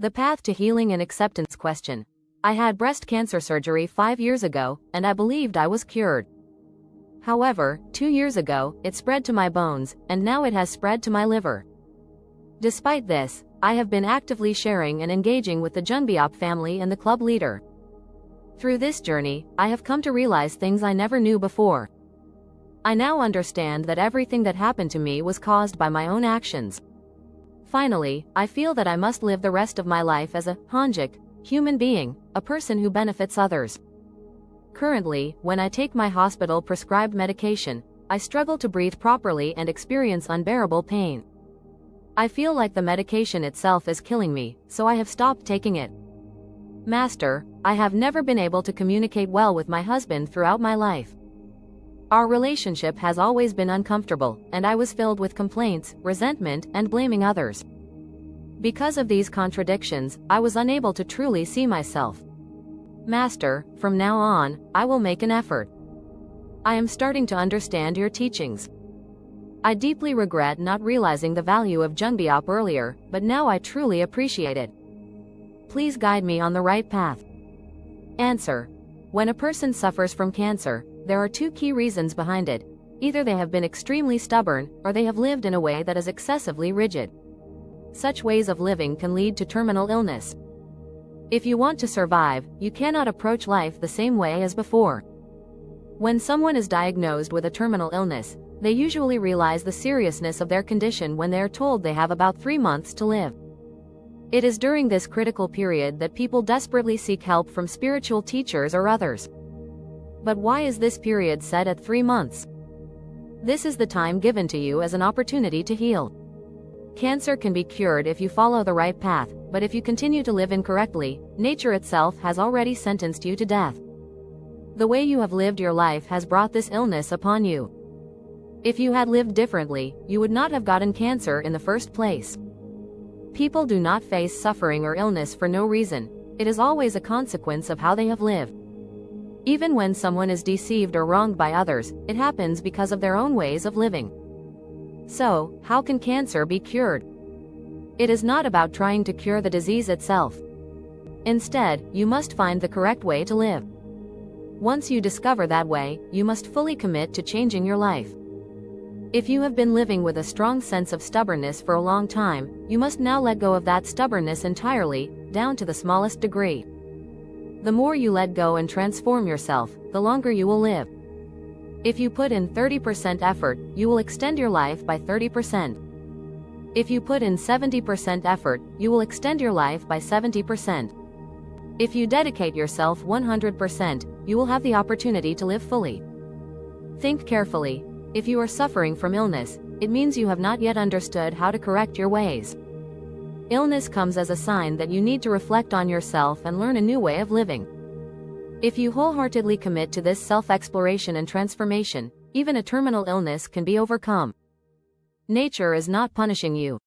The path to healing and acceptance question. I had breast cancer surgery 5 years ago, and I believed I was cured. However, 2 years ago, it spread to my bones, and now it has spread to my liver. Despite this, I have been actively sharing and engaging with the Junbiop family and the club leader. Through this journey, I have come to realize things I never knew before. I now understand that everything that happened to me was caused by my own actions. Finally, I feel that I must live the rest of my life as a Hanjik human being, a person who benefits others. Currently, when I take my hospital prescribed medication, I struggle to breathe properly and experience unbearable pain. I feel like the medication itself is killing me, so I have stopped taking it. Master, I have never been able to communicate well with my husband throughout my life. Our relationship has always been uncomfortable, and I was filled with complaints, resentment, and blaming others. Because of these contradictions, I was unable to truly see myself. Master, from now on, I will make an effort. I am starting to understand your teachings. I deeply regret not realizing the value of Junbiop earlier, but now I truly appreciate it. Please guide me on the right path. Answer. When a person suffers from cancer, there are 2 key reasons behind it. Either they have been extremely stubborn, or they have lived in a way that is excessively rigid. Such ways of living can lead to terminal illness. If you want to survive, you cannot approach life the same way as before. When someone is diagnosed with a terminal illness, they usually realize the seriousness of their condition when they are told they have about 3 months to live. It is during this critical period that people desperately seek help from spiritual teachers or others. But why is this period set at 3 months? This is the time given to you as an opportunity to heal. Cancer can be cured if you follow the right path, but if you continue to live incorrectly, nature itself has already sentenced you to death. The way you have lived your life has brought this illness upon you. If you had lived differently, you would not have gotten cancer in the first place. People do not face suffering or illness for no reason. It is always a consequence of how they have lived. Even when someone is deceived or wronged by others, it happens because of their own ways of living. So, how can cancer be cured? It is not about trying to cure the disease itself. Instead, you must find the correct way to live. Once you discover that way, you must fully commit to changing your life. If you have been living with a strong sense of stubbornness for a long time, you must now let go of that stubbornness entirely, down to the smallest degree. The more you let go and transform yourself, the longer you will live. If you put in 30% effort, you will extend your life by 30%. If you put in 70% effort, you will extend your life by 70%. If you dedicate yourself 100%, you will have the opportunity to live fully. Think carefully. If you are suffering from illness, it means you have not yet understood how to correct your ways. Illness comes as a sign that you need to reflect on yourself and learn a new way of living. If you wholeheartedly commit to this self-exploration and transformation, even a terminal illness can be overcome. Nature is not punishing you.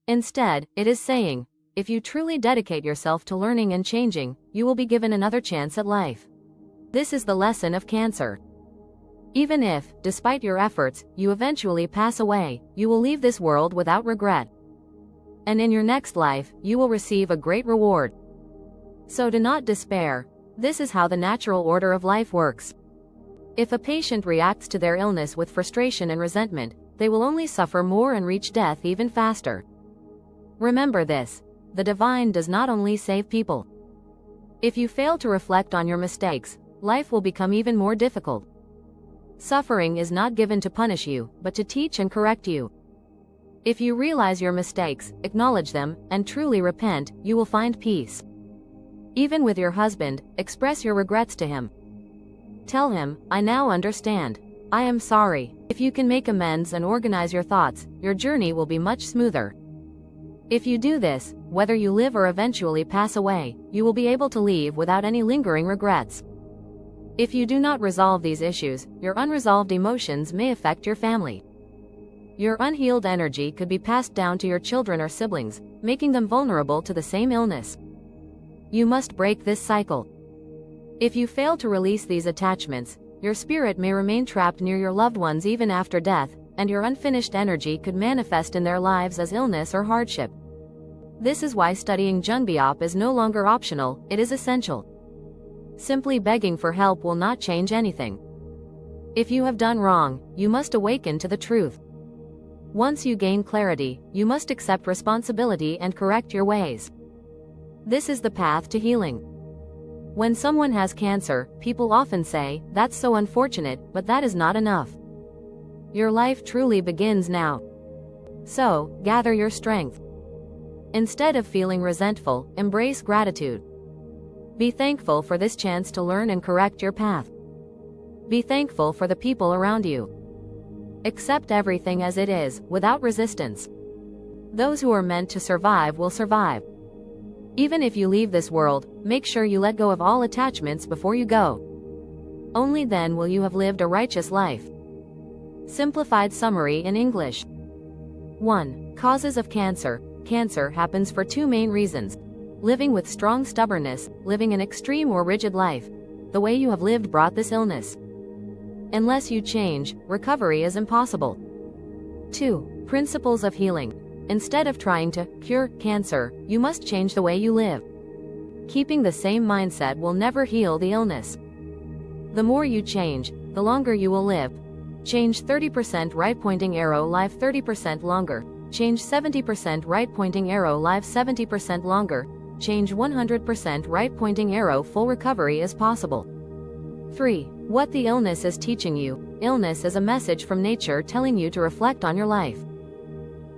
Instead, it is saying, if you truly dedicate yourself to learning and changing, you will be given another chance at life. This is the lesson of cancer. Even if, despite your efforts, you eventually pass away, you will leave this world without regret. And in your next life, you will receive a great reward. So do not despair. This is how the natural order of life works. If a patient reacts to their illness with frustration and resentment, they will only suffer more and reach death even faster. Remember this. The divine does not only save people. If you fail to reflect on your mistakes, life will become even more difficult. Suffering is not given to punish you, but to teach and correct you. If you realize your mistakes, acknowledge them, and truly repent, you will find peace. Even with your husband, express your regrets to him. Tell him, I now understand. I am sorry. If you can make amends and organize your thoughts, your journey will be much smoother. If you do this, whether you live or eventually pass away, you will be able to leave without any lingering regrets. If you do not resolve these issues, your unresolved emotions may affect your family. Your unhealed energy could be passed down to your children or siblings, making them vulnerable to the same illness. You must break this cycle. If you fail to release these attachments, your spirit may remain trapped near your loved ones even after death, and your unfinished energy could manifest in their lives as illness or hardship. This is why studying Junbiop is no longer optional, it is essential. Simply begging for help will not change anything. If you have done wrong, you must awaken to the truth. Once you gain clarity, you must accept responsibility and correct your ways. This is the path to healing. When someone has cancer, people often say, "That's so unfortunate," but that is not enough. Your life truly begins now. So, gather your strength. Instead of feeling resentful, embrace gratitude. Be thankful for this chance to learn and correct your path. Be thankful for the people around you. Accept everything as it is, without resistance. Those who are meant to survive will survive. Even if you leave this world, make sure you let go of all attachments before you go. Only then will you have lived a righteous life. Simplified summary in English. 1. Causes of cancer. Cancer happens for two main reasons. Living with strong stubbornness, living an extreme or rigid life. The way you have lived brought this illness. Unless you change, recovery is impossible. 2. Principles of healing. Instead of trying to cure cancer, you must change the way you live. Keeping the same mindset will never heal the illness. The more you change, the longer you will live. Change 30% right pointing arrow live 30% longer. Change 70% right pointing arrow live 70% longer. Change 100% right pointing arrow full recovery is possible. 3. What the illness is teaching you. Illness is a message from nature telling you to reflect on your life.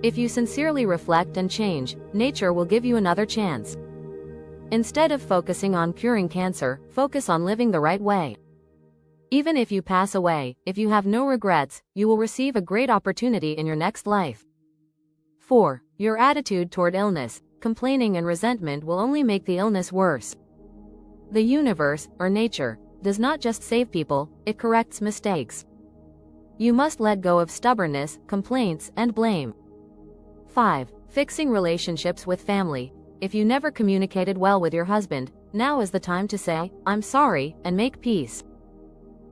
If you sincerely reflect and change, nature will give you another chance. Instead of focusing on curing cancer, focus on living the right way. Even if you pass away, if you have no regrets, you will receive a great opportunity in your next life. 4. Your attitude toward illness. Complaining and resentment will only make the illness worse. The universe, or nature, does not just save people, it corrects mistakes. You must let go of stubbornness, complaints, and blame. 5. Fixing relationships with family. If you never communicated well with your husband, now is the time to say, "I'm sorry," and make peace.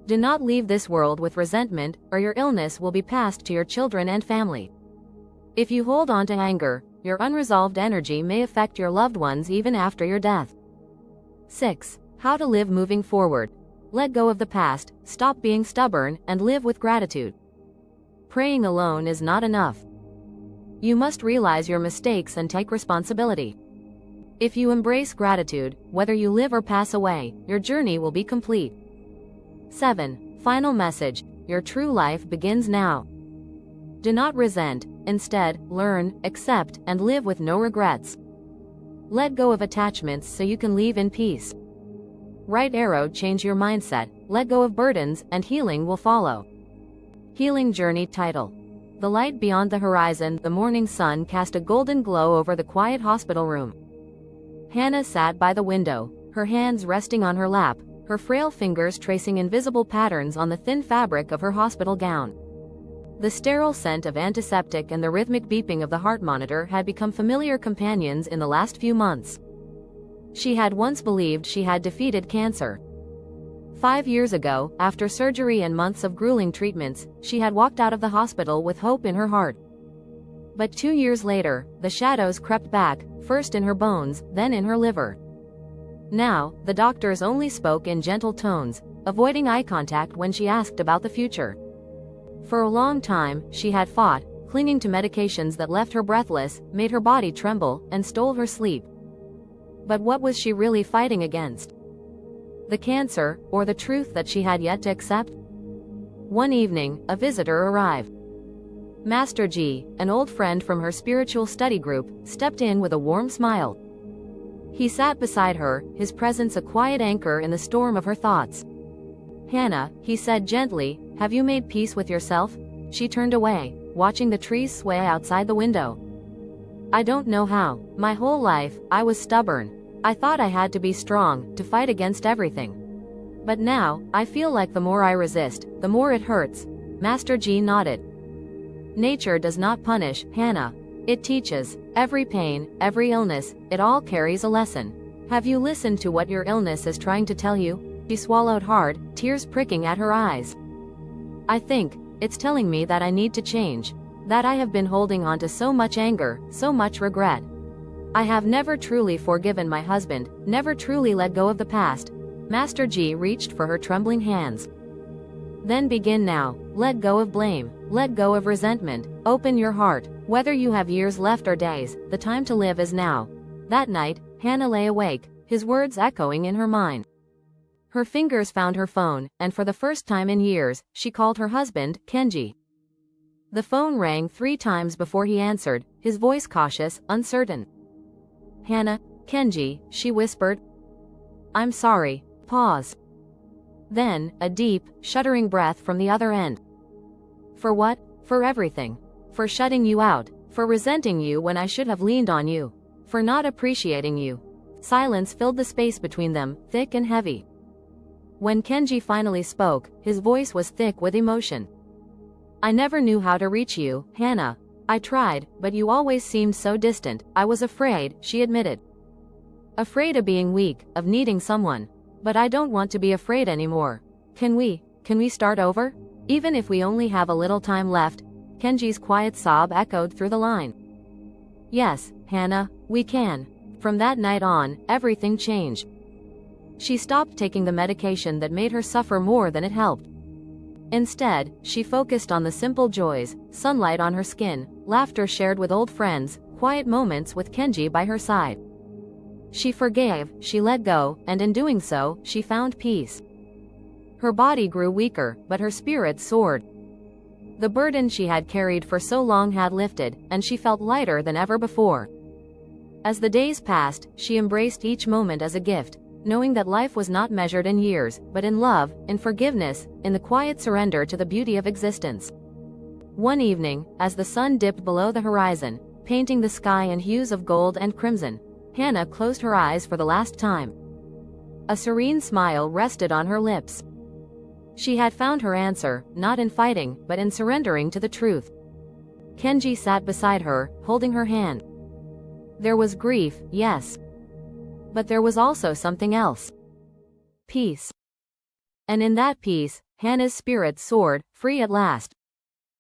Do not leave this world with resentment, or your illness will be passed to your children and family. If you hold on to anger, your unresolved energy may affect your loved ones even after your death. 6. How to live moving forward. Let go of the past, stop being stubborn, and live with gratitude. Praying alone is not enough. You must realize your mistakes and take responsibility. If you embrace gratitude, whether you live or pass away, your journey will be complete. 7. Final message. Your true life begins now. Do not resent, instead, learn, accept, and live with no regrets. Let go of attachments so you can leave in peace. Right arrow, change your mindset, let go of burdens, and healing will follow. Healing Journey title. The light beyond the horizon, the morning sun cast a golden glow over the quiet hospital room. Hannah sat by the window, her hands resting on her lap, her frail fingers tracing invisible patterns on the thin fabric of her hospital gown. The sterile scent of antiseptic and the rhythmic beeping of the heart monitor had become familiar companions in the last few months. She had once believed she had defeated cancer. 5 years ago, after surgery and months of grueling treatments, she had walked out of the hospital with hope in her heart. But 2 years later, the shadows crept back, first in her bones, then in her liver. Now, the doctors only spoke in gentle tones, avoiding eye contact when she asked about the future. For a long time, she had fought, clinging to medications that left her breathless, made her body tremble, and stole her sleep. But what was she really fighting against? The cancer, or the truth that she had yet to accept? One evening, a visitor arrived. Master G, an old friend from her spiritual study group, stepped in with a warm smile. He sat beside her, his presence a quiet anchor in the storm of her thoughts. "Hannah," he said gently, "have you made peace with yourself?" She turned away, watching the trees sway outside the window. "I don't know how. My whole life, I was stubborn. I thought I had to be strong, to fight against everything. But now, I feel like the more I resist, the more it hurts." Master G nodded. "Nature does not punish, Hannah. It teaches. Every pain, every illness, it all carries a lesson. Have you listened to what your illness is trying to tell you?" She swallowed hard, tears pricking at her eyes. "I think it's telling me that I need to change. That I have been holding on to so much anger, so much regret." I have never truly forgiven my husband, never truly let go of the past. Master Ji reached for her trembling hands. Then begin now. Let go of blame. Let go of resentment. Open your heart. Whether you have years left or days, the time to live is now. That night, Hannah lay awake, his words echoing in her mind. Her fingers found her phone, and for the first time in years, she called her husband, Kenji. The phone rang 3 times before he answered, his voice cautious, uncertain. Hannah, Kenji, she whispered. I'm sorry. Pause. Then, a deep, shuddering breath from the other end. For what? For everything. For shutting you out. For resenting you when I should have leaned on you. For not appreciating you. Silence filled the space between them, thick and heavy. When Kenji finally spoke, his voice was thick with emotion. I never knew how to reach you, Hannah. I tried, but you always seemed so distant. I was afraid, she admitted. Afraid of being weak, of needing someone. But I don't want to be afraid anymore. Can we start over? Even if we only have a little time left. Kenji's quiet sob echoed through the line. Yes, Hannah, we can. From that night on, everything changed. She stopped taking the medication that made her suffer more than it helped. Instead, she focused on the simple joys, sunlight on her skin, laughter shared with old friends, quiet moments with Kenji by her side. She forgave, she let go, and in doing so, she found peace. Her body grew weaker, but her spirit soared. The burden she had carried for so long had lifted, and she felt lighter than ever before. As the days passed, she embraced each moment as a gift, knowing that life was not measured in years, but in love, in forgiveness, in the quiet surrender to the beauty of existence. One evening, as the sun dipped below the horizon, painting the sky in hues of gold and crimson, Hannah closed her eyes for the last time. A serene smile rested on her lips. She had found her answer, not in fighting, but in surrendering to the truth. Kenji sat beside her, holding her hand. There was grief, yes. But there was also something else. Peace. And in that peace, Hannah's spirit soared, free at last.